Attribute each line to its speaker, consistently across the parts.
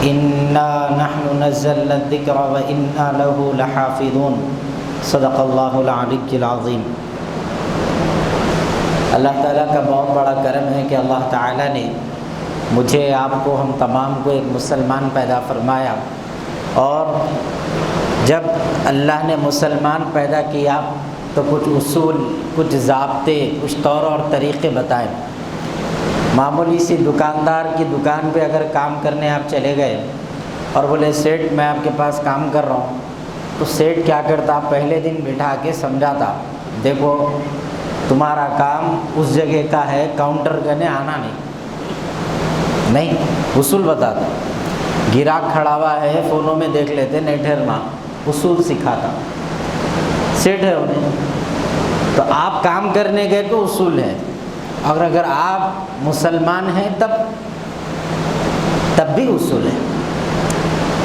Speaker 1: إنا نحن نزلنا الذكر وإنا له لحافظون صدق اللہ العلی العظیم۔ اللہ تعالیٰ کا بہت بڑا کرم ہے کہ اللہ تعالیٰ نے مجھے، آپ کو، ہم تمام کو ایک مسلمان پیدا فرمایا، اور جب اللہ نے مسلمان پیدا کیا تو کچھ اصول، کچھ ضابطے، کچھ طور اور طریقے بتائے۔ معمولی سی دکاندار کی دکان پہ اگر کام کرنے آپ چلے گئے اور بولے سیٹ میں آپ کے پاس کام کر رہا ہوں، تو سیٹ کیا کرتا؟ پہلے دن بٹھا کے سمجھاتا، دیکھو تمہارا کام اس جگہ کا ہے، کاؤنٹر کرنے آنا نہیں، اصول بتاتا۔ گراہک کھڑا ہوا ہے، فونوں میں دیکھ لیتے، نہیں ٹھہرنا، اصول سکھاتا۔ سیٹ ہے انہیں، تو آپ کام کرنے گئے تو اصول ہے، اور اگر آپ مسلمان ہیں تب بھی اصول ہے۔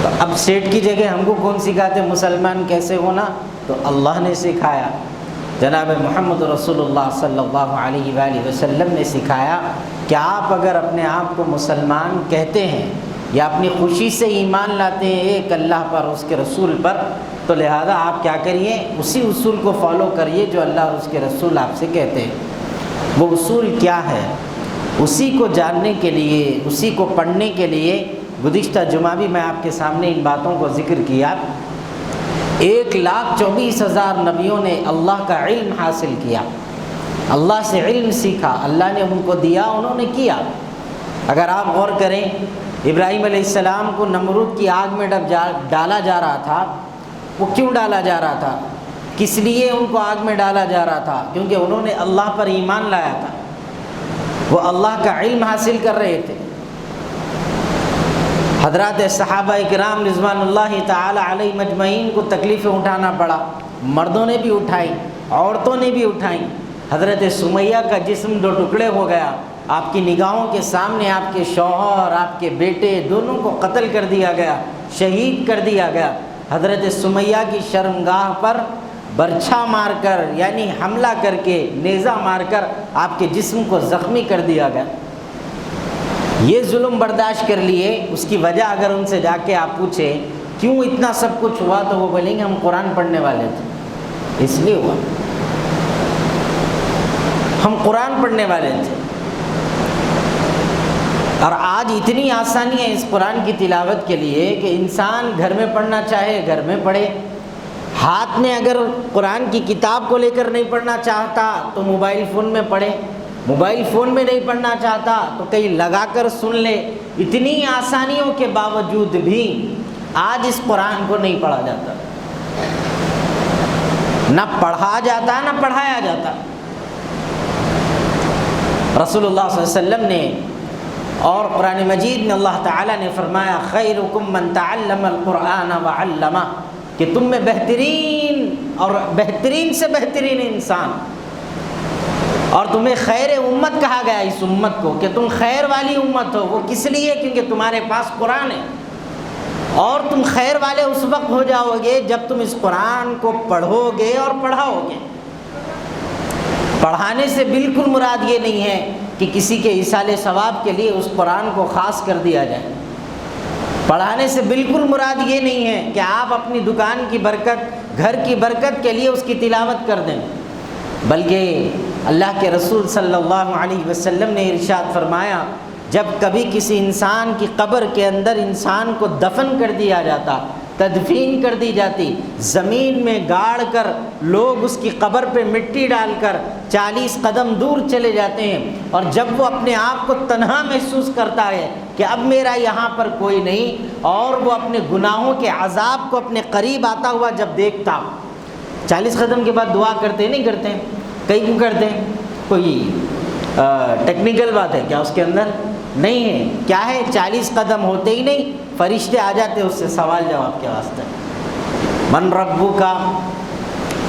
Speaker 1: تو اب سیٹ کی جگہ ہم کو کون سکھاتے مسلمان کیسے ہونا؟ تو اللہ نے سکھایا، جناب محمد رسول اللہ صلی اللہ علیہ وآلہ وسلم نے سکھایا کہ آپ اگر اپنے آپ کو مسلمان کہتے ہیں یا اپنی خوشی سے ایمان لاتے ہیں ایک اللہ پر، اس کے رسول پر، تو لہذا آپ کیا کریے؟ اسی اصول کو فالو کریے جو اللہ اور اس کے رسول آپ سے کہتے ہیں۔ وہ اصول کیا ہے؟ اسی کو جاننے کے لیے، اسی کو پڑھنے کے لیے گزشتہ جمعہ بھی میں آپ کے سامنے ان باتوں کو ذکر کیا۔ 1,24,000 نبیوں نے اللہ کا علم حاصل کیا، اللہ سے علم سیکھا، اللہ نے ان کو دیا، انہوں نے کیا۔ اگر آپ غور کریں، ابراہیم علیہ السلام کو نمرود کی آگ میں ڈالا جا رہا تھا، وہ کیوں ڈالا جا رہا تھا؟ کس لیے ان کو آگ میں ڈالا جا رہا تھا؟ کیونکہ انہوں نے اللہ پر ایمان لایا تھا، وہ اللہ کا علم حاصل کر رہے تھے۔ حضرات صحابہ اکرام رضوان اللہ تعالی علیہ مجمعین کو تکلیفیں اٹھانا پڑا، مردوں نے بھی اٹھائی، عورتوں نے بھی اٹھائیں۔ حضرت سمیہ کا جسم 2 ٹکڑے ہو گیا، آپ کی نگاہوں کے سامنے آپ کے شوہر، آپ کے بیٹے دونوں کو قتل کر دیا گیا، شہید کر دیا گیا۔ حضرت سمیہ کی شرمگاہ پر برچھا مار کر، یعنی حملہ کر کے، نیزہ مار کر آپ کے جسم کو زخمی کر دیا گیا۔ یہ ظلم برداشت کر لیے، اس کی وجہ اگر ان سے جا کے آپ پوچھیں کیوں اتنا سب کچھ ہوا، تو وہ بولیں گے ہم قرآن پڑھنے والے تھے، اس لیے ہوا، ہم قرآن پڑھنے والے تھے۔ اور آج اتنی آسانی ہے اس قرآن کی تلاوت کے لیے کہ انسان گھر میں پڑھنا چاہے گھر میں پڑھے، ہاتھ میں اگر قرآن کی کتاب کو لے کر نہیں پڑھنا چاہتا تو موبائل فون میں پڑھے، موبائل فون میں نہیں پڑھنا چاہتا تو کہیں لگا کر سن لے۔ اتنی آسانیوں کے باوجود بھی آج اس قرآن کو نہیں پڑھا جاتا، نہ پڑھا جاتا نہ پڑھایا جاتا۔ رسول اللہ صلی اللہ علیہ وسلم نے اور قرآن مجید میں اللہ تعالیٰ نے فرمایا خیرکم من تعلم القرآن وعلمہ، کہ تم میں بہترین اور بہترین سے بہترین انسان، اور تمہیں خیر امت کہا گیا اس امت کو کہ تم خیر والی امت ہو۔ وہ کس لیے؟ کیونکہ تمہارے پاس قرآن ہے، اور تم خیر والے اس وقت ہو جاؤ گے جب تم اس قرآن کو پڑھو گے اور پڑھاؤ گے۔ پڑھانے سے بالکل مراد یہ نہیں ہے کہ کسی کے ایصال ثواب کے لیے اس قرآن کو خاص کر دیا جائے۔ پڑھانے سے بالکل مراد یہ نہیں ہے کہ آپ اپنی دکان کی برکت، گھر کی برکت کے لیے اس کی تلاوت کر دیں، بلکہ اللہ کے رسول صلی اللہ علیہ وسلم نے ارشاد فرمایا جب کبھی کسی انسان کی قبر کے اندر انسان کو دفن کر دیا جاتا، تدفین کر دی جاتی، زمین میں گاڑ کر لوگ اس کی قبر پہ مٹی ڈال کر 40 قدم دور چلے جاتے ہیں، اور جب وہ اپنے آپ کو تنہا محسوس کرتا ہے کہ اب میرا یہاں پر کوئی نہیں، اور وہ اپنے گناہوں کے عذاب کو اپنے قریب آتا ہوا جب دیکھتا، 40 قدم کے بعد دعا کرتے نہیں کرتے ہیں؟ کئی کیوں کرتے ہیں؟ کوئی ٹیکنیکل بات ہے کیا اس کے اندر؟ نہیں ہے۔ کیا ہے؟ 40 قدم ہوتے ہی نہیں فرشتے آ جاتے اس سے سوال جواب کے واسطے۔ من ربک،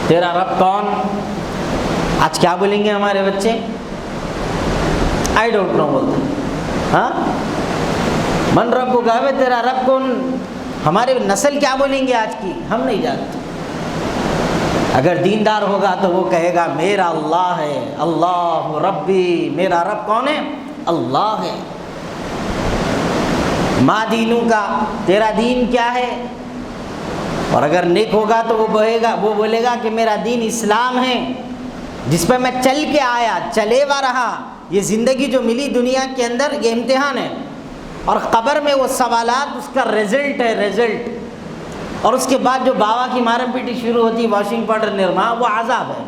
Speaker 1: تیرا رب کون؟ آج کیا بولیں گے ہمارے بچے؟ آئی ڈونٹ نو بولتے ہیں، ہاں من ربک، تیرا رب کون؟ ہمارے نسل کیا بولیں گے آج کی؟ ہم نہیں جانتے۔ اگر دیندار ہوگا تو وہ کہے گا میرا اللہ ہے، اللہ ربی، میرا رب کون ہے؟ اللہ ہے۔ ما دینوں کا، تیرا دین کیا ہے؟ اور اگر نیک ہوگا تو وہ بولے گا کہ میرا دین اسلام ہے، جس پہ میں چل کے آیا، چلے ہوا رہا۔ یہ زندگی جو ملی دنیا کے اندر، یہ امتحان ہے، اور قبر میں وہ سوالات اس کا رزلٹ ہے، رزلٹ۔ اور اس کے بعد جو باوا کی مارم پیٹی شروع ہوتی، واشنگ پاؤڈر نرما، وہ عذاب ہے۔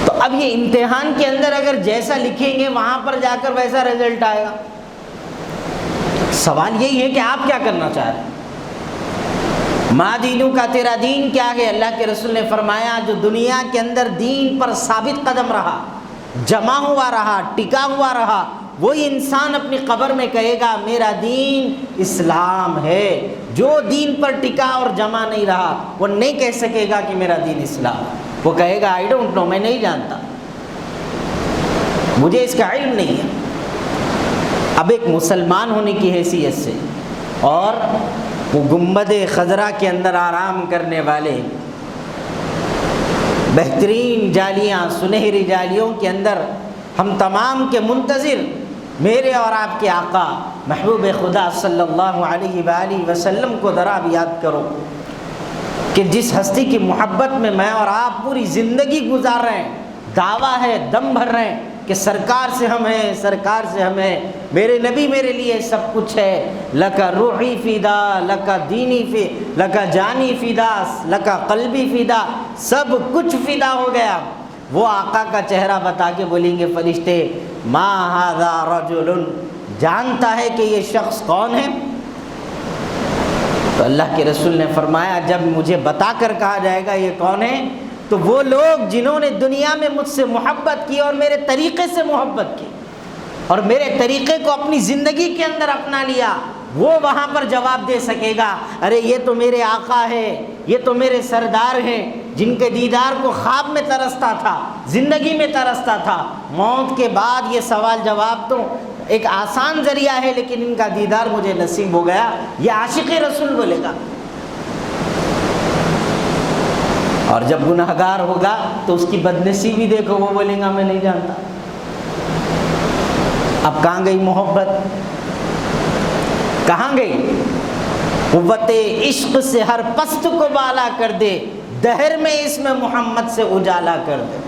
Speaker 1: تو اب یہ امتحان کے اندر اگر جیسا لکھیں گے وہاں پر جا کر ویسا رزلٹ آئے گا۔ سوال یہی ہے کہ آپ کیا کرنا چاہ رہے ہیں؟ ما دینوں کا، تیرا دین کیا ہے؟ اللہ کے رسول نے فرمایا جو دنیا کے اندر دین پر ثابت قدم رہا، جمع ہوا رہا، ٹکا ہوا رہا، وہی انسان اپنی قبر میں کہے گا میرا دین اسلام ہے۔ جو دین پر ٹکا اور جمع نہیں رہا وہ نہیں کہہ سکے گا کہ میرا دین اسلام ہے، وہ کہے گا آئی ڈونٹ نو، میں نہیں جانتا، مجھے اس کا علم نہیں ہے۔ اب ایک مسلمان ہونے کی حیثیت سے اور وہ گنبد خضرا کے اندر آرام کرنے والے بہترین جالیاں، سنہری جالیوں کے اندر ہم تمام کے منتظر میرے اور آپ کے آقا محبوب خدا صلی اللہ علیہ وآلہ وسلم کو ذرا بھی یاد کرو کہ جس ہستی کی محبت میں میں اور آپ پوری زندگی گزار رہے ہیں، دعویٰ ہے، دم بھر رہے ہیں کہ سرکار سے ہم ہیں، سرکار سے ہم ہیں، میرے نبی میرے لیے سب کچھ ہے، لکا روحی فدا، لکا دینی فدا، لکا جانی فدا، لکا قلبی فدا، سب کچھ فدا ہو گیا۔ وہ آقا کا چہرہ بتا کے بولیں گے فرشتے ما ھذا رجل، جانتا ہے کہ یہ شخص کون ہے؟ تو اللہ کے رسول نے فرمایا جب مجھے بتا کر کہا جائے گا یہ کون ہے، تو وہ لوگ جنہوں نے دنیا میں مجھ سے محبت کی اور میرے طریقے سے محبت کی اور میرے طریقے کو اپنی زندگی کے اندر اپنا لیا، وہ وہاں پر جواب دے سکے گا ارے یہ تو میرے آقا ہے، یہ تو میرے سردار ہیں، جن کے دیدار کو خواب میں ترستا تھا، زندگی میں ترستا تھا۔ موت کے بعد یہ سوال جواب تو ایک آسان ذریعہ ہے، لیکن ان کا دیدار مجھے نصیب ہو گیا، یہ عاشق رسول بولے گا۔ اور جب گناہگار ہوگا تو اس کی بدنصیبی دیکھو، وہ بولے گا میں نہیں جانتا۔ اب کہاں گئی محبت؟ کہاں گئی؟ قوت عشق سے ہر پست کو بالا کر دے، دہر میں اس میں محمد سے اجالا کر دے۔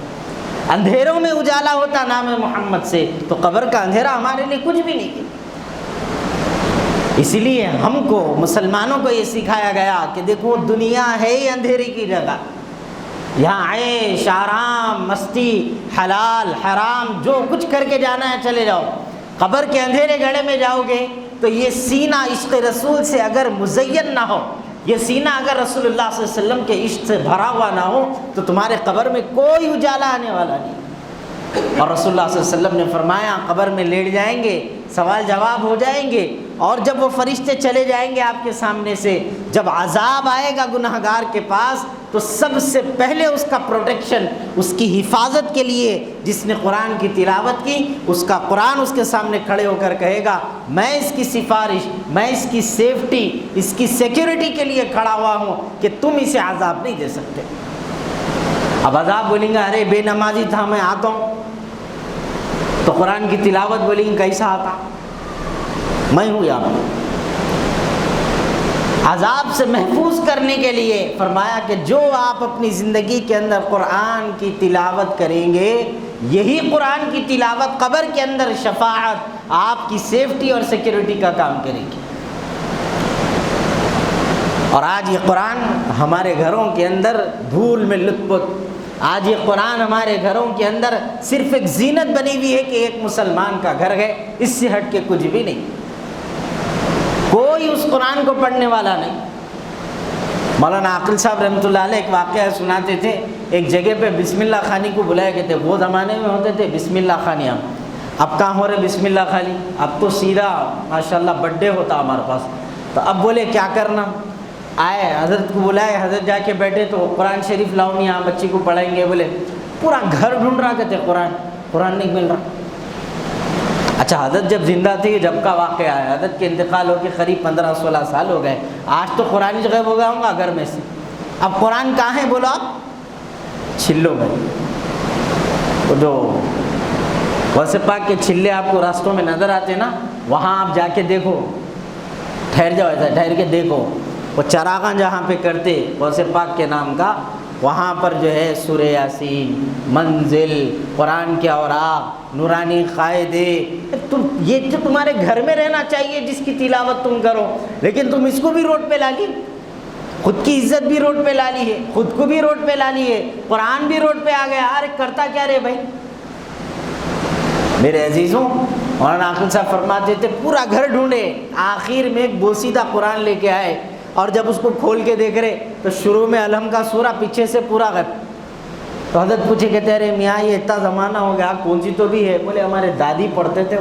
Speaker 1: اندھیروں میں اجالا ہوتا نام محمد سے، تو قبر کا اندھیرا ہمارے لیے کچھ بھی نہیں ہے۔ اسی لیے ہم کو مسلمانوں کو یہ سکھایا گیا کہ دیکھو دنیا ہے ہی اندھیری کی جگہ، یہاں عیش آرام مستی حلال حرام جو کچھ کر کے جانا ہے چلے جاؤ۔ قبر کے اندھیرے گڑھے میں جاؤ گے تو یہ سینہ عشق رسول سے اگر مزین نہ ہو، یہ سینہ اگر رسول اللہ صلی اللہ علیہ وسلم کے عشق سے بھرا ہوا نہ ہو تو تمہارے قبر میں کوئی اجالا آنے والا نہیں۔ اور رسول اللہ صلی اللہ علیہ وسلم نے فرمایا قبر میں لیٹ جائیں گے، سوال جواب ہو جائیں گے، اور جب وہ فرشتے چلے جائیں گے آپ کے سامنے سے، جب عذاب آئے گا گناہگار کے پاس تو سب سے پہلے اس کا پروٹیکشن، اس کی حفاظت کے لیے جس نے قرآن کی تلاوت کی، اس کا قرآن اس کے سامنے کھڑے ہو کر کہے گا میں اس کی سفارش، میں اس کی سیفٹی، اس کی سیکیورٹی کے لیے کھڑا ہوا ہوں کہ تم اسے عذاب نہیں دے سکتے۔ اب عذاب بولیں گے ارے بے نمازی تھا میں آتا ہوں، تو قرآن کی تلاوت بولیں گے کیسا آتا، میں ہوں یہاں پر۔ عذاب سے محفوظ کرنے کے لیے فرمایا کہ جو آپ اپنی زندگی کے اندر قرآن کی تلاوت کریں گے، یہی قرآن کی تلاوت قبر کے اندر شفاعت، آپ کی سیفٹی اور سیکیورٹی کا کام کرے گی۔ اور آج یہ قرآن ہمارے گھروں کے اندر دھول میں لت پت، آج یہ قرآن ہمارے گھروں کے اندر صرف ایک زینت بنی ہوئی ہے کہ ایک مسلمان کا گھر ہے، اس سے ہٹ کے کچھ بھی نہیں، کوئی اس قرآن کو پڑھنے والا نہیں۔ مولانا عاقل صاحب رحمۃ اللہ علیہ ایک واقعہ سناتے تھے، ایک جگہ پہ بسم اللہ خانی کو بلایا گئے تھے، وہ زمانے میں ہوتے تھے بسم اللہ خانیاں، اب کہاں ہو رہے بسم اللہ خانی، اب تو سیدھا ماشاءاللہ برتھ ڈے ہوتا ہمارے پاس۔ تو اب بولے کیا کرنا، آئے حضرت کو بلائے، حضرت جا کے بیٹھے تو قرآن شریف لاؤ یہاں بچی کو پڑھائیں گے، بولے پورا گھر ڈھونڈ رہا کہتے قرآن نہیں مل رہا۔ اچھا حضرت جب زندہ تھی، جب کا واقعہ ہے، حضرت کے انتقال ہو کے قریب 15-16 سال ہو گئے، آج تو قرآن غائب ہو گیا ہوں گا گھر میں سے۔ اب قرآن کہاں ہے بولو آپ؟ چھلوں میں۔ وہ جو ویسے پاک کے چھلے آپ کو راستوں میں نظر آتے نا، وہاں آپ جا کے دیکھو، ٹھہر جاؤ، ایسا ٹھہر کے دیکھو، وہ چراغاں جہاں پہ کرتے غوث پاک کے نام کا، وہاں پر جو ہے سورہ یاسین، منزل، قرآن کے اوراق، نورانی قاعدے، یہ جو تمہارے گھر میں رہنا چاہیے جس کی تلاوت تم کرو، لیکن تم اس کو بھی روڈ پہ لا لی، خود کی عزت بھی روڈ پہ لا لی ہے، خود کو بھی روڈ پہ لا لی ہے، قرآن بھی روڈ پہ آ گیا۔ ارے کرتا کیا رے بھائی؟ میرے عزیزوں، مولانا عاقل صاحب فرماتے تھے پورا گھر ڈھونڈے، آخر میں ایک بوسیدہ قرآن لے کے آئے، اور جب اس کو کھول کے دیکھ رہے تو شروع میں الحم کا سورہ، پیچھے سے پورا غیب۔ تو حضرت پوچھے، کہتے ارے میاں یہ اتنا زمانہ ہو گیا، کون سی تو بھی ہے؟ بولے ہمارے دادی پڑھتے تھے،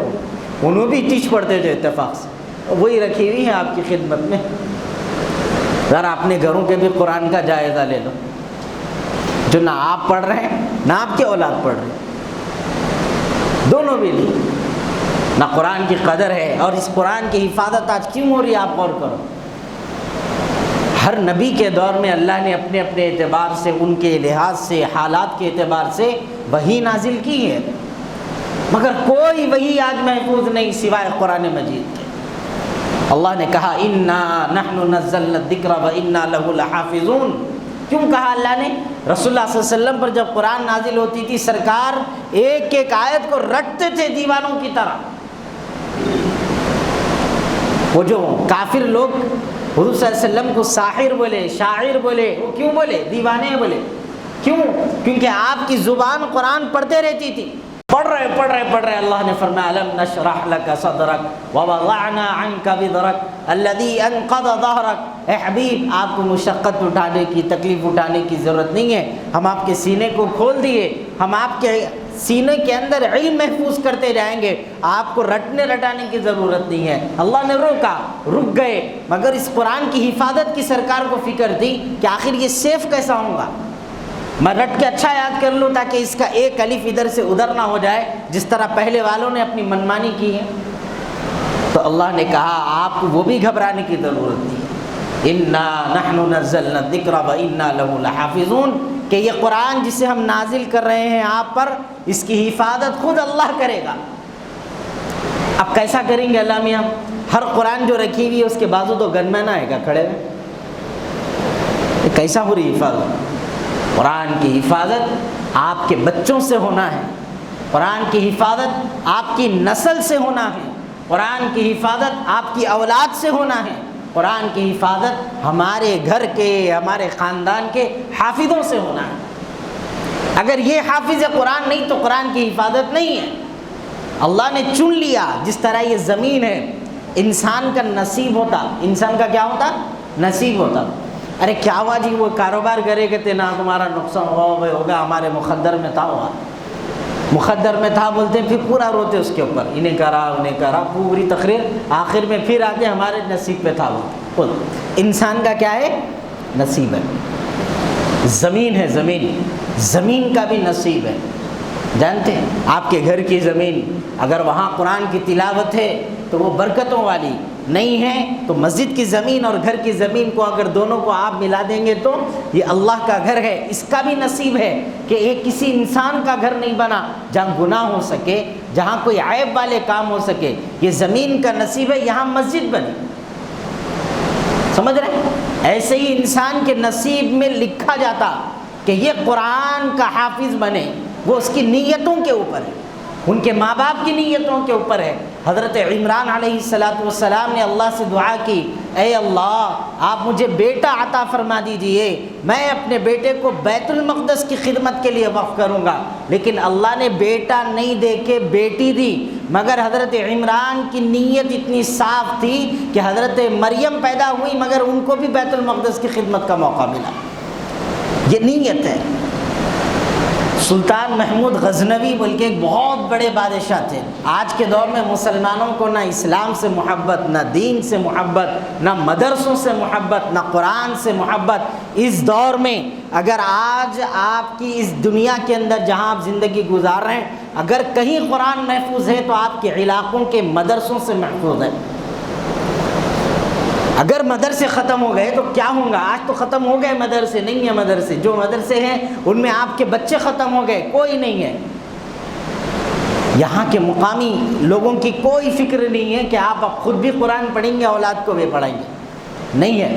Speaker 1: انہوں بھی ٹیچ پڑھتے تھے اتفاق سے، وہی رکھی ہوئی ہے آپ کی خدمت میں۔ ذرا اپنے گھروں کے بھی قرآن کا جائزہ لے لو، جو نہ آپ پڑھ رہے ہیں نہ آپ کے اولاد پڑھ رہے ہیں، دونوں بھی نہیں، نہ قرآن کی قدر ہے، اور اس قرآن کی حفاظت آج کیوں ہو رہی ہے آپ غور کرو۔ ہر نبی کے دور میں اللہ نے اپنے اپنے اعتبار سے، ان کے لحاظ سے، حالات کے اعتبار سے وحی نازل کی ہے، مگر کوئی وحی آج محفوظ نہیں سوائے قرآن مجید کے۔ اللہ نے کہا انا نحن نزلنا الذکر وانا لہ لحافظون۔ کیوں کہا اللہ نے؟ رسول اللہ صلی اللہ علیہ وسلم پر جب قرآن نازل ہوتی تھی، سرکار ایک ایک آیت کو رٹتے تھے دیوانوں کی طرح۔ وہ جو کافر لوگ حضور صلی اللہ علیہ وسلم کو ساحر بولے، شاعر بولے، وہ کیوں بولے؟ دیوانے بولے۔ کیوں؟ کیونکہ آپ کی زبان قرآن پڑھتے رہتی تھی، پڑھ رہے، اللہ نے فرمایا الم نشرح لک صدرک ووضعنا عنک وزرک الذی انقض ظہرک۔ اے حبیب، آپ کو مشقت اٹھانے کی، تکلیف اٹھانے کی ضرورت نہیں ہے، ہم آپ کے سینے کو کھول دیے، ہم آپ کے سینے کے اندر علم محفوظ کرتے جائیں گے، آپ کو رٹنے رٹانے کی ضرورت نہیں ہے۔ اللہ نے روکا، رک گئے، مگر اس قرآن کی حفاظت کی سرکار کو فکر تھی کہ آخر یہ سیف کیسا ہوگا، میں رٹ کے اچھا یاد کر لوں تاکہ اس کا ایک الف ادھر سے ادھر نہ ہو جائے، جس طرح پہلے والوں نے اپنی منمانی کی ہے۔ تو اللہ نے کہا آپ کو وہ بھی گھبرانے کی ضرورت نہیں ہے، انا نحن نزلنا الذکر وانا لہ لحافظون، کہ یہ قرآن جسے ہم نازل کر رہے ہیں آپ پر، اس کی حفاظت خود اللہ کرے گا۔ اب کیسا کریں گے اللہ میاں؟ ہر قرآن جو رکھی ہوئی ہے اس کے بازو تو گن میں نہ آئے گا کھڑے ہوئے، یہ کیسا ہو رہی حفاظت؟ قرآن کی حفاظت آپ کے بچوں سے ہونا ہے، قرآن کی حفاظت آپ کی نسل سے ہونا ہے، قرآن کی حفاظت آپ کی اولاد سے ہونا ہے، قرآن کی حفاظت ہمارے گھر کے، ہمارے خاندان کے حافظوں سے ہونا ہے۔ اگر یہ حافظ قرآن نہیں تو قرآن کی حفاظت نہیں ہے۔ اللہ نے چن لیا، جس طرح یہ زمین ہے، انسان کا نصیب ہوتا، انسان کا کیا ہوتا؟ نصیب ہوتا۔ ارے کیا ہوا جی، وہ کاروبار کرے گا نا تمہارا نقصان ہوگا، ہمارے مقدر میں تھا، ہوا مقدر میں تھا بولتے، پھر پورا روتے اس کے اوپر، انہیں کرا پوری تقریر، آخر میں پھر آگے ہمارے نصیب پہ تھا وہ۔ انسان کا کیا ہے؟ نصیب ہے۔ زمین ہے، زمین کا بھی نصیب ہے۔ جانتے ہیں آپ کے گھر کی زمین اگر وہاں قرآن کی تلاوت ہے تو وہ برکتوں والی، نہیں ہے تو مسجد کی زمین اور گھر کی زمین کو اگر دونوں کو آپ ملا دیں گے تو یہ اللہ کا گھر ہے، اس کا بھی نصیب ہے کہ ایک کسی انسان کا گھر نہیں بنا جہاں گناہ ہو سکے، جہاں کوئی عیب والے کام ہو سکے، یہ زمین کا نصیب ہے، یہاں مسجد بنی۔ سمجھ رہے ہیں؟ ایسے ہی انسان کے نصیب میں لکھا جاتا کہ یہ قرآن کا حافظ بنے، وہ اس کی نیتوں کے اوپر ہے، ان کے ماں باپ کی نیتوں کے اوپر ہے۔ حضرت عمران علیہ السلام نے اللہ سے دعا کی، اے اللہ آپ مجھے بیٹا عطا فرما دیجئے، میں اپنے بیٹے کو بیت المقدس کی خدمت کے لیے وقف کروں گا، لیکن اللہ نے بیٹا نہیں دے کے بیٹی دی، مگر حضرت عمران کی نیت اتنی صاف تھی کہ حضرت مریم پیدا ہوئی مگر ان کو بھی بیت المقدس کی خدمت کا موقع ملا۔ یہ نیت ہے۔ سلطان محمود غزنوی بول کے ایک بہت بڑے بادشاہ تھے۔ آج کے دور میں مسلمانوں کو نہ اسلام سے محبت، نہ دین سے محبت، نہ مدرسوں سے محبت، نہ قرآن سے محبت۔ اس دور میں اگر آج آپ کی اس دنیا کے اندر جہاں آپ زندگی گزار رہے ہیں، اگر کہیں قرآن محفوظ ہے تو آپ کے علاقوں کے مدرسوں سے محفوظ ہے۔ اگر مدرسے ختم ہو گئے تو کیا ہوں گا؟ آج تو ختم ہو گئے مدرسے، نہیں ہیں مدرسے، جو مدرسے ہیں ان میں آپ کے بچے ختم ہو گئے، کوئی نہیں ہے۔ یہاں کے مقامی لوگوں کی کوئی فکر نہیں ہے کہ آپ اب خود بھی قرآن پڑھیں گے، اولاد کو بھی پڑھائیں گے، نہیں ہے۔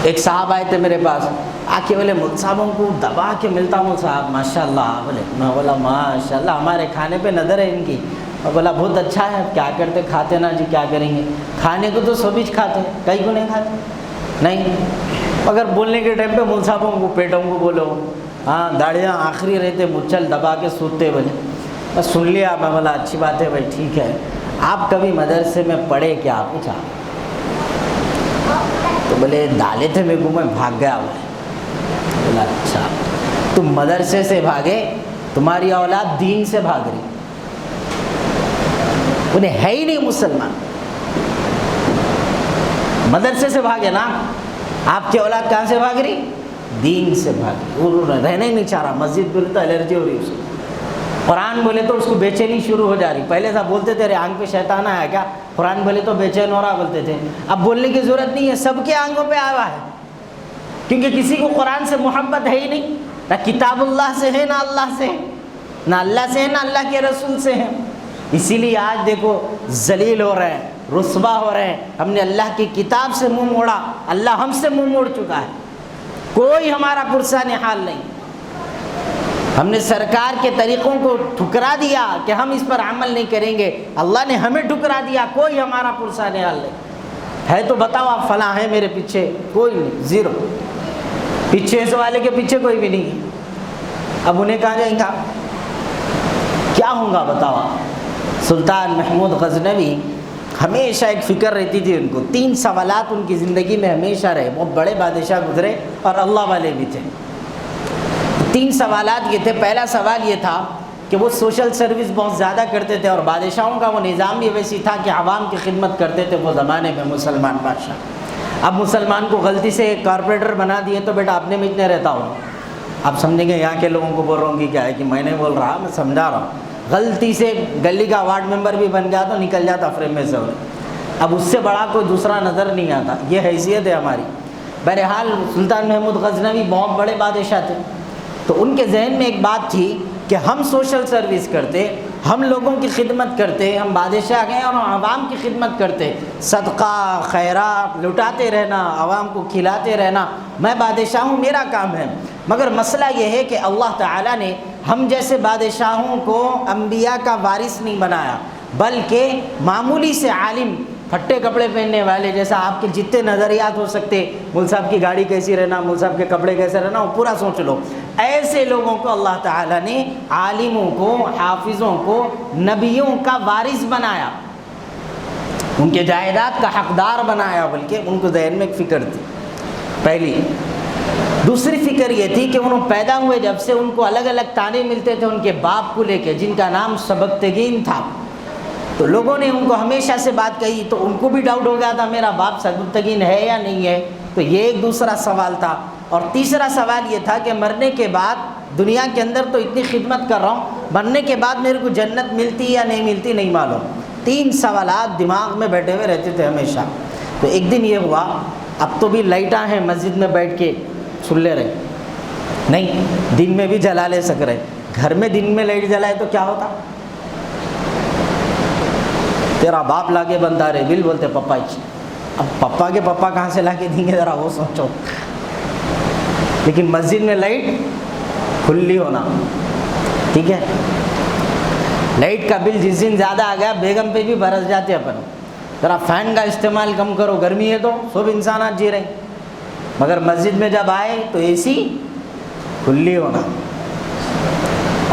Speaker 1: ایک صاحب آئے تھے میرے پاس، آ کے بولے مفتی صاحبوں کو دبا کے ملتا ہوں صاحب ماشاء اللہ، بولے میں بولا ماشاء اللہ ہمارے کھانے پہ نظر ہے ان کی، اور بولا بہت اچھا ہے، کیا کرتے کھاتے نا جی، کیا کریں گے، کھانے کو تو سبھی کھاتے ہیں، کئی کو نہیں کھاتے، نہیں، اگر بولنے کے ٹائم پہ مفتی صاحبوں کو پیٹوں کو بولو، ہاں داڑیاں آخری رہتے مچھل دبا کے سوتے، بولے بس سن لیا، میں بولا اچھی بات ہے بھائی ٹھیک ہے، آپ کبھی مدرسے میں پڑھے کیا پوچھا، تو بولے ڈالے تھے میرے کو میں بھاگ گیا، بولا اچھا تم مدرسے سے بھاگے، تمہاری اولاد دین سے بھاگ رہی، انہیں ہے ہی نہیں مسلمان، مدرسے سے بھاگے نا، آپ کی اولاد کہاں سے بھاگ رہی؟ دین سے بھاگ رہی، وہ رہنا ہی نہیں چاہ رہا، مسجد بولے تو الرجی ہو رہی اس کو، قرآن بولے تو اس کو بے چینی شروع ہو جا رہی، پہلے سب بولتے تھے ارے آنکھ پہ شیطان آیا کیا، قرآن بولے تو بے چین ہو رہا بولتے تھے، اب بولنے کی ضرورت نہیں ہے، سب کے آنکھوں پہ آیا ہے، کیونکہ کسی کو قرآن سے محبت ہے ہی نہیں، نہ کتاب اللہ سے ہے، نہ اللہ سے ہے، نہ اللہ سے ہے، نہ اللہ کے رسول سے ہے، اسی لیے آج دیکھو ذلیل ہو رہے ہیں، رسوا ہو رہے ہیں، ہم نے اللہ کی کتاب سے منہ موڑا، اللہ ہم سے منہ موڑ چکا ہے، کوئی ہمارا پرسان حال نہیں، ہم نے سرکار کے طریقوں کو ٹھکرا دیا کہ ہم اس پر عمل نہیں کریں گے، اللہ نے ہمیں ٹھکرا دیا، کوئی ہمارا پرسان حال نہیں ہے، تو بتاؤ آپ فلاں ہے میرے پیچھے، کوئی نہیں، زیرو، پیچھے اس والے کے پیچھے کوئی بھی نہیں ہے، اب انہیں کہاں جائیں گا، کیا ہوں گا بتاؤ آپ۔ سلطان محمود غزنوی ہمیشہ ایک فکر رہتی تھی ان کو، 3 سوالات ان کی زندگی میں ہمیشہ رہے، بہت بڑے بادشاہ گزرے اور اللہ والے بھی تھے، 3 سوالات یہ تھے، پہلا سوال یہ تھا کہ وہ سوشل سروس بہت زیادہ کرتے تھے، اور بادشاہوں کا وہ نظام بھی ویسی تھا کہ عوام کی خدمت کرتے تھے وہ زمانے میں مسلمان بادشاہ، اب مسلمان کو غلطی سے ایک کارپوریٹر بنا دیے تو بیٹا اپنے میں اتنے رہتا ہوں، آپ سمجھیں گے یہاں کے لوگوں کو بول رہا ہوں کہ کیا ہے کہ میں نہیں بول رہا، میں سمجھا رہا ہوں، غلطی سے گلی کا وارڈ ممبر بھی بن گیا تو نکل جاتا فریم میں سے، اب اس سے بڑا کوئی دوسرا نظر نہیں آتا، یہ حیثیت ہے ہماری۔ بہرحال سلطان محمود غزنوی بہت بڑے بادشاہ تھے، تو ان کے ذہن میں ایک بات تھی کہ ہم سوشل سروس کرتے، ہم لوگوں کی خدمت کرتے، ہم بادشاہ گئے اور عوام کی خدمت کرتے، صدقہ خیرات لٹاتے رہنا، عوام کو کھلاتے رہنا، میں بادشاہ ہوں میرا کام ہے، مگر مسئلہ یہ ہے کہ اللہ تعالیٰ نے ہم جیسے بادشاہوں کو انبیاء کا وارث نہیں بنایا، بلکہ معمولی سے عالم، پھٹے کپڑے پہننے والے، جیسا آپ کے جتنے نظریات ہو سکتے، مول صاحب کی گاڑی کیسی رہنا، مول صاحب کے کپڑے کیسے رہنا، وہ پورا سوچ لو، ایسے لوگوں کو اللہ تعالیٰ نے عالموں کو، حافظوں کو نبیوں کا وارث بنایا، ان کے جائیداد کا حقدار بنایا، بلکہ ان کو ذہن میں ایک فکر تھی پہلی۔ دوسری فکر یہ تھی کہ انہوں پیدا ہوئے جب سے ان کو الگ الگ طعنے ملتے تھے ان کے باپ کو لے کے، جن کا نام سبکتگین تھا، تو لوگوں نے ان کو ہمیشہ سے بات کہی تو ان کو بھی ڈاؤٹ ہو گیا تھا میرا باپ سبکتگین ہے یا نہیں ہے، تو یہ ایک دوسرا سوال تھا۔ اور تیسرا سوال یہ تھا کہ مرنے کے بعد دنیا کے اندر تو اتنی خدمت کر رہا ہوں، مرنے کے بعد میرے کو جنت ملتی یا نہیں ملتی نہیں معلوم، 3 سوالات دماغ میں بیٹھے ہوئے رہتے تھے ہمیشہ۔ تو ایک دن یہ ہوا، اب تو بھی لائٹاں ہیں مسجد میں بیٹھ کے سن لے رہے، نہیں دن میں بھی جلا لے سک رہے، گھر میں دن میں لائٹ جلائے تو کیا ہوتا، تیرا باپ لا کے بندہ رہے بل بولتے پپا ہی، اب پپا کے پپا کہاں سے لا کے دیں گے ذرا وہ سوچو، لیکن مسجد میں لائٹ کھلی ہونا، ٹھیک ہے، لائٹ کا بل جس دن زیادہ آ گیا بیگم پہ بھی برس جاتے اپن، ذرا فین کا استعمال کم کرو، گرمی ہے تو سب انسانات جی رہے ہیں، مگر مسجد میں جب آئے تو اے سی کھلی ہونا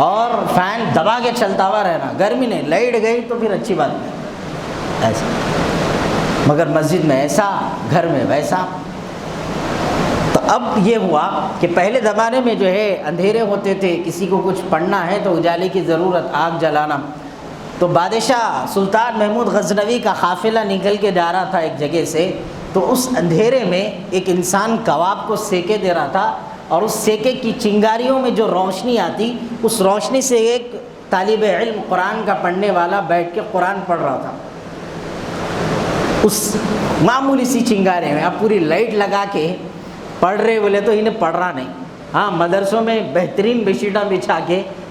Speaker 1: اور فین دبا کے چلتا ہوا رہنا، گرمی نہیں، لائٹ گئی تو پھر اچھی بات نہیں ایسا، مگر مسجد میں ایسا، گھر میں ویسا۔ تو اب یہ ہوا کہ پہلے زمانے میں جو ہے اندھیرے ہوتے تھے، کسی کو کچھ پڑھنا ہے تو اجالے کی ضرورت، آگ جلانا، تو بادشاہ سلطان محمود غزنوی کا قافلہ نکل کے جا رہا تھا ایک جگہ سے، تو اس اندھیرے میں ایک انسان کباب کو سیکے دے رہا تھا، اور اس سیکے کی چنگاریوں میں جو روشنی آتی، اس روشنی سے ایک طالب علم قرآن کا پڑھنے والا بیٹھ کے قرآن پڑھ رہا تھا، اس معمولی سی چنگارے میں۔ اب پوری لائٹ لگا کے پڑھ رہے بولے تو انہیں پڑھ رہا نہیں، ہاں مدرسوں میں بہترین بیڈ شیٹاں بچھا کے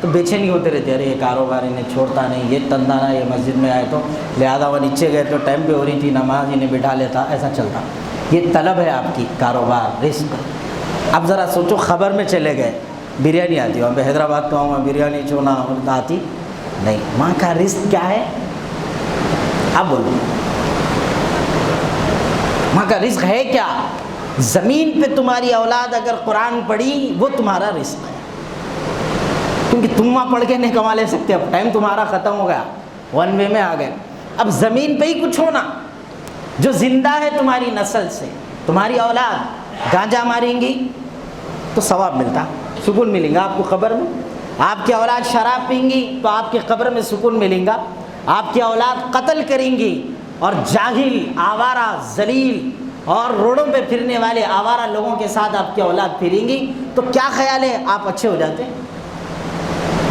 Speaker 1: تو بے چینی ہوتے رہتے، ارے یہ کاروبار انہیں چھوڑتا نہیں، یہ تندانہ یہ مسجد میں آئے تو لہٰذا وہ نیچے گئے تو ٹائم پہ ہو رہی تھی نماز، انہیں بٹھا لیتا، ایسا چلتا۔ یہ طلب ہے آپ کی، کاروبار، رزق۔ اب ذرا سوچو خبر میں چلے گئے، بریانی آتی، وہاں پہ حیدرآباد تو وہاں بریانی چونا آتی نہیں، وہاں کا رزق کیا ہے؟ اب بولو وہاں کا رزق ہے کیا؟ زمین پہ تمہاری اولاد اگر قرآن پڑھی وہ تمہارا رزق ہے، کیونکہ تم وہاں پڑھ کے نہیں کما لے سکتے، اب ٹائم تمہارا ختم ہو گیا، ون وے میں آ گئے۔ اب زمین پہ ہی کچھ ہونا جو زندہ ہے تمہاری نسل سے، تمہاری اولاد گانجا ماریں گی تو ثواب ملتا، سکون ملے گا آپ کو قبر میں۔ آپ کی اولاد شراب پئیں گی تو آپ کی قبر میں سکون ملے گا۔ آپ کی اولاد قتل کریں گی اور جاہل، آوارہ، ذلیل اور روڈوں پہ پھرنے والے آوارہ لوگوں کے ساتھ آپ کی اولاد پھریں گی تو کیا خیال ہے آپ اچھے ہو جاتے؟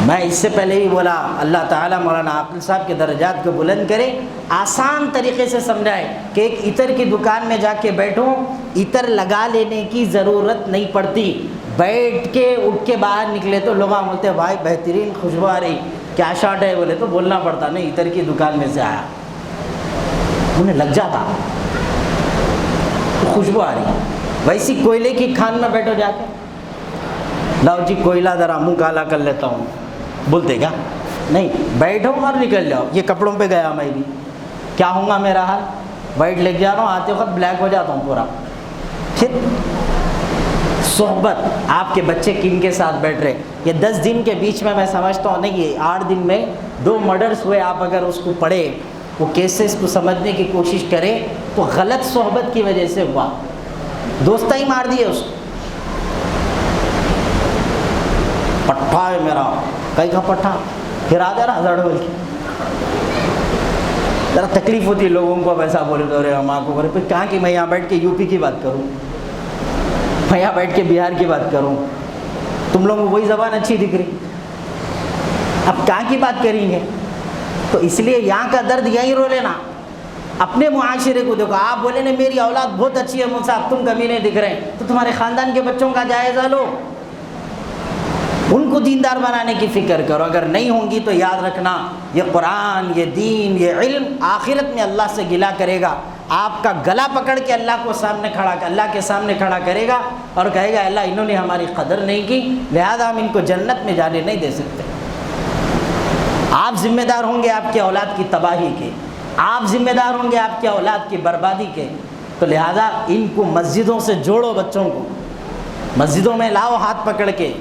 Speaker 1: میں اس سے پہلے ہی بولا، اللہ تعالیٰ مولانا عاقل صاحب کے درجات کو بلند کرے، آسان طریقے سے سمجھائے کہ ایک عطر کی دکان میں جا کے بیٹھو، عطر لگا لینے کی ضرورت نہیں پڑتی، بیٹھ کے اٹھ کے باہر نکلے تو لوگ بولتے ہیں بھائی بہترین خوشبو آ رہی، کیا شاٹ ہے؟ بولے تو بولنا پڑتا نہیں، عطر کی دکان میں سے آیا، انہیں لگ جاتا تو خوشبو آ رہی۔ ویسی کوئلے کی کھان میں بیٹھو جا کے، لاؤ جی کوئلہ ذرا منہ کالا کر لیتا ہوں، بولتے کیا؟ نہیں، بیٹھو اور نکل جاؤ۔ یہ کپڑوں پہ گیا میں بھی، کیا ہوں گا میرا حال؟ وائٹ لے جا رہا ہوں، آتے وقت بلیک ہو جاتا ہوں پورا۔ پھر صحبت، آپ کے بچے کن کے ساتھ بیٹھ رہے، یہ 10 دن کے بیچ میں سمجھتا ہوں نہیں، یہ 8 دن میں 2 مرڈرز ہوئے، آپ اگر اس کو پڑھے، وہ کیسز کو سمجھنے کی کوشش کرے تو غلط صحبت کی وجہ سے ہوا، دوستہ ہی مار دیے اس کو۔ پٹھا ہے میرا، کئی کا پٹھا، پھر آ جا رہا ہزار بول کے، ذرا تکلیف ہوتی ہے لوگوں کو، اب ایسا بولے تو ارے ہم آپ کو بولے، پھر کہاں کہ میں یہاں بیٹھ کے یو پی کی بات کروں، میں یہاں بیٹھ کے بہار کی بات کروں، تم لوگوں کو وہی زبان اچھی دکھ رہی، اب کہاں کی بات کریں گے؟ تو اس لیے یہاں کا درد یہیں رو لینا، اپنے معاشرے کو دیکھو۔ آپ بولے نا میری اولاد بہت اچھی ہے مجھ سے، اب تم کمینے دکھ رہے ہیں، تو تمہارے خاندان کے بچوں کا جائزہ لو، ان کو دیندار بنانے کی فکر کرو۔ اگر نہیں ہوں گی تو یاد رکھنا، یہ قرآن، یہ دین، یہ علم آخرت میں اللہ سے گلہ کرے گا، آپ کا گلا پکڑ کے اللہ کے سامنے کھڑا کرے گا اور کہے گا اللہ انہوں نے ہماری قدر نہیں کی، لہذا ہم ان کو جنت میں جانے نہیں دے سکتے۔ آپ ذمہ دار ہوں گے آپ کی اولاد کی تباہی کے، آپ ذمہ دار ہوں گے آپ کی اولاد کی بربادی کے، تو لہذا ان کو مسجدوں سے جوڑو، بچوں کو مسجدوں میں لاؤ ہاتھ پکڑ کے،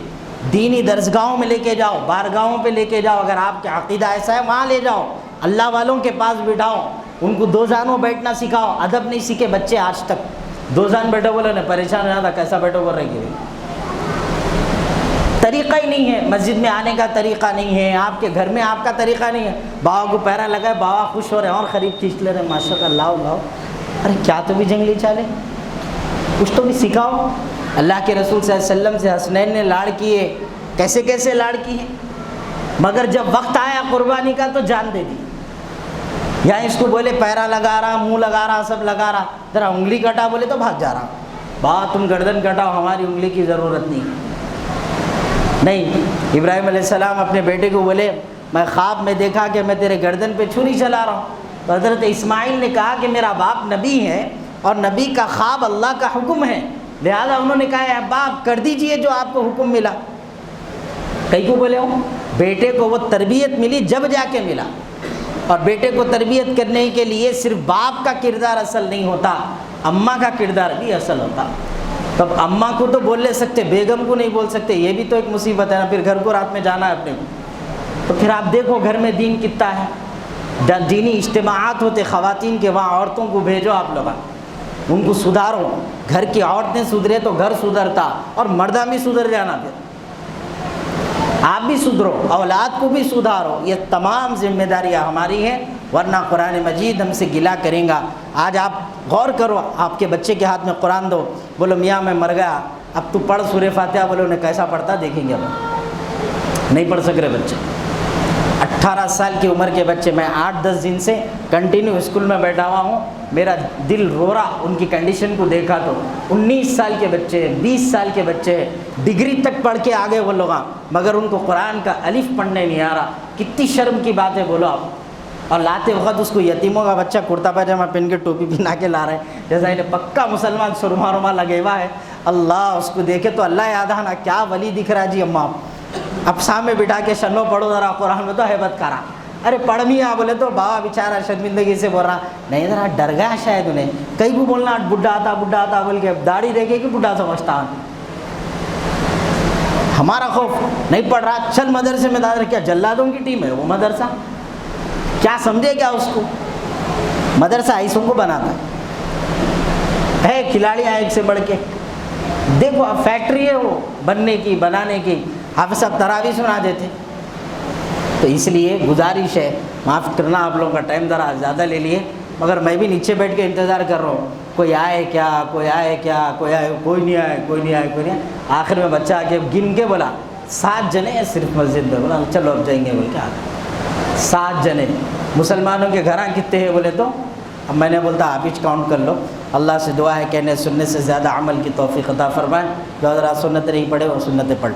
Speaker 1: دینی درسگاہوں میں لے کے جاؤ، بارگاہوں پہ لے کے جاؤ، اگر آپ کا عقیدہ ایسا ہے وہاں لے جاؤ، اللہ والوں کے پاس بٹھاؤ، ان کو دو زانوں بیٹھنا سکھاؤ۔ ادب نہیں سیکھے بچے آج تک، دو زان بیٹھو بولے نا پریشان ہو جاتا، کیسا بیٹھو بول رہے کہ طریقہ ہی نہیں ہے، مسجد میں آنے کا طریقہ نہیں ہے، آپ کے گھر میں آپ کا طریقہ نہیں ہے، بابا کو پیرا لگائے، بابا خوش ہو رہے ہیں اور قریب کھینچ لے رہے ہیں، ماشاء اللہ لاؤ لاؤ، ارے کیا تو بھی جنگلی چالے، کچھ تو بھی سکھاؤ۔ اللہ کے رسول صلی اللہ علیہ وسلم سے حسنین نے لاڑ کیے، کیسے کیسے لاڑ کیے، مگر جب وقت آیا قربانی کا تو جان دے دی۔ یا اس کو بولے پیرا لگا رہا، منہ لگا رہا، سب لگا رہا، ذرا انگلی کٹا بولے تو بھاگ جا رہا، بابا تم گردن کٹاؤ، ہماری انگلی کی ضرورت نہیں۔ ابراہیم علیہ السلام اپنے بیٹے کو بولے میں خواب میں دیکھا کہ میں تیرے گردن پہ چھری چلا رہا ہوں، تو حضرت اسماعیل نے کہا کہ میرا باپ نبی ہے اور نبی کا خواب اللہ کا حکم ہے، لہذا انہوں نے کہا اے باپ کر دیجئے جو آپ کو حکم ملا۔ کئی کو بولے ہوں بیٹے کو وہ تربیت ملی جب جا کے ملا، اور بیٹے کو تربیت کرنے کے لیے صرف باپ کا کردار اصل نہیں ہوتا، اماں کا کردار بھی اصل ہوتا۔ تب اماں کو تو بول لے سکتے، بیگم کو نہیں بول سکتے، یہ بھی تو ایک مصیبت ہے نا، پھر گھر کو رات میں جانا ہے اپنے کو، تو پھر آپ دیکھو گھر میں دین کتنا ہے، دینی اجتماعات ہوتے خواتین کے، وہاں عورتوں کو بھیجو، آپ لوگ ان کو سدھارو، گھر کی عورتیں سدھرے تو گھر سدھرتا، اور مردہ بھی سدھر جانا، پھر آپ بھی سدھرو، اولاد کو بھی سدھارو، یہ تمام ذمہ داریاں ہماری ہیں، ورنہ قرآن مجید ہم سے گلہ کریں گا۔ آج آپ غور کرو، آپ کے بچے کے ہاتھ میں قرآن دو، بولو میاں میں مر گیا، اب تو پڑھ سورہ فاتحہ، بولو انہیں کیسا پڑھتا دیکھیں گے، اب نہیں پڑھ سک رہے بچے، 18 سال کی عمر کے بچے، میں 8-10 دن سے کنٹینیو اسکول میں بیٹھا ہوا ہوں، میرا دل رو رہا ان کی کنڈیشن کو دیکھا تو، 19 سال کے بچے، 20 سال کے بچے، ڈگری تک پڑھ کے آگے وہ لوگ، مگر ان کو قرآن کا الف پڑھنے نہیں آ رہا. کتنی شرم کی بات ہے بولو آپ. اور لاتے وقت اس کو یتیموں کا بچہ کرتا پاجامہ پہن کے ٹوپی پہنا کے لا رہے ہیں, جیسا انہیں پکا مسلمان سرما رما لگے ہوا ہے. اللہ اس کو دیکھے تو اللہ یاد آنا, کیا ولی دکھ رہا جی اماں. اب سامنے بٹھا کے شنو پڑھو ذرا قرآن میں تو ہیبت کرا. ارے پڑھ میاں بولے تو بابا بیچارہ شرمندگی سے بول رہا, نہیں ذرا ڈر گیا شاید انہیں, کئی کو بولنا بڈھا آتا بول کے داڑھی دیکھے کہ بڈھا سمجھتا. ہمارا خوف نہیں پڑھ رہا, چل مدرسے میں دادا, کیا جلادوں کی ٹیم ہے وہ مدرسہ, کیا سمجھے کیا اس کو. مدرسہ ایسوں کو بناتا ہے کھلاڑی ایک سے بڑھ کے. دیکھو اب فیکٹری ہے وہ بننے کی بنانے کی. آپ سب تراویح سنا دیتے. تو اس لیے گزارش ہے, معاف کرنا آپ لوگوں کا ٹائم ذرا زیادہ لے لیے, مگر میں بھی نیچے بیٹھ کے انتظار کر رہا ہوں کوئی آئے کیا, کوئی آئے کیا, کوئی آئے, کوئی نہیں آئے, کوئی نہیں آئے, کوئی نہیں آئے. آخر میں بچہ آ کے گن کے بولا 7 جنے ہیں صرف مسجد میں. بولا چلو اب جائیں گے بول کے. 7 جنے. مسلمانوں کے گھراں کتنے ہیں بولے تو اب میں نے بولتا آپ ہی کاؤنٹ کر لو. اللہ سے دعا ہے کہنے سننے سے زیادہ عمل کی توفیق عطا فرمائے. جو ذرا سنت نہیں پڑھے وہ سنتیں پڑھ.